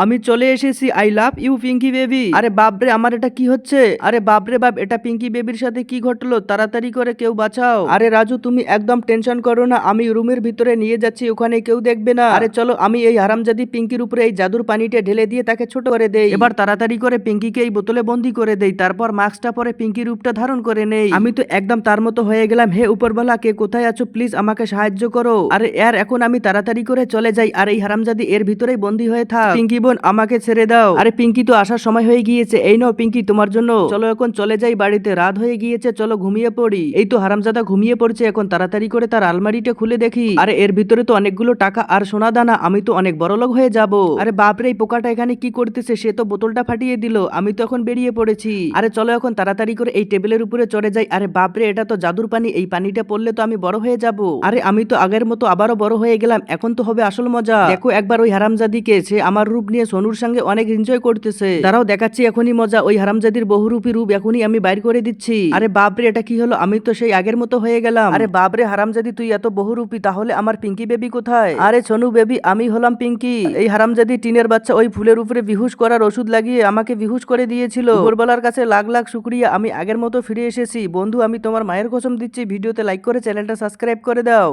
আমি চলে এসেছি। I love you Pinky baby. আরে বাপরে, আমার এটা কি হচ্ছে? আরে বাপরে বাপ, এটা পিঙ্কি বেবির সাথে কি ঘটলো? তাড়াতাড়ি করে কেউ বাঁচাও। আরে রাজু, তুমি একদম টেনশন করো না, আমি রুমের ভিতরে নিয়ে যাচ্ছি, ওখানে কেউ দেখবে না। আরে চলো, আমি এই হারামজাদি পিঙ্কির উপরে এই জাদুর পানিটা ঢেলে দিয়ে তাকে ছোট করে দেই। এবার তাড়াতাড়ি করে পিঙ্কিকে এই বোতলে বন্দি করে দেই, তারপর মাস্কটা পরে পিঙ্কি রূপটা ধারণ করে নেই। আমি তো একদম তার মতো হয়ে গেলাম। হে উপরওয়ালা, কে কোথায় আছো? প্লিজ আমাকে সাহায্য করো। আরে এখন আমি তাড়াতাড়ি করে চলে যাই, আর এই হারামজাদি এর ভিতরেই বন্দি হয়ে থাক। পিঙ্কি বোন, আমাকে ছেড়ে দাও। আরে পিঙ্কি তো আসার সময় হয়ে গিয়েছে, এই নাও পিঙ্কি তোমার জন্য। চলো এখন চলে যাই বাড়িতে, রাত হয়ে গিয়েছে, চলো ঘুমিয়ে পড়ি। এই তো হারামজাদা ঘুমিয়ে পড়ছে, এখন তাড়াতাড়ি করে তার আলমারিটা খুলে দেখি। আরে এর ভিতরে তো অনেকগুলো টাকা আর সোনা দানা, আমি তো অনেক বড়লোক হয়ে যাব। আরে বাপরে, এই পোকাটা এখানে কি করতেছে? সে তো বোতলটা ফাটিয়ে দিল, আমি তো এখন বেরিয়ে পড়েছি। আরে চলো এখন তাড়াতাড়ি করে এই টেবিলের উপরে চড়ে যাই। আরে বাপরে, এটা তো জাদুর পানি, এই পানিটা পড়লে তো আমি বড় হয়ে যাব। আরে আমি তো আগের মতো আবারও বড় হয়ে গেলাম, এখন তো হবে আসল মজা। দেখো একবার ওই হারামজাদিকে, সে আমার রূপ নিয়ে সোনুর সঙ্গে অনেক এনজয় করতেছে। তারাও দেখাচ্ছি এখনই মজা, ওই হারামজাদির বহুরূপী রূপ এখনই আমি বাইর করে দিচ্ছি। আরে বাপরে, এটা কি হলো? আমি তো সেই আগের মতো হয়ে গেলাম। আরে বাপরে হারামজাদি, তুই এত বহুরূপী, তাহলে আমার পিঙ্কি বেবি কোথায়? আরে সোনু বেবি, আমি হলাম পিঙ্কি। এই হারামজাদি টিনের বাচ্চা ওই ফুলের উপরে বিহুশ করার ওষুধ লাগিয়ে আমাকে বিহুশ করে দিয়েছিল। উপরওয়ালার কাছে লাখ লাখ শুকরিয়া, আমি আগের মতো ফিরে এসেছি। বন্ধু, আমি তোমার মায়ের কসম দিচ্ছি, ভিডিওতে লাইক করে চ্যানেলটা সাবস্ক্রাইব করে দাও।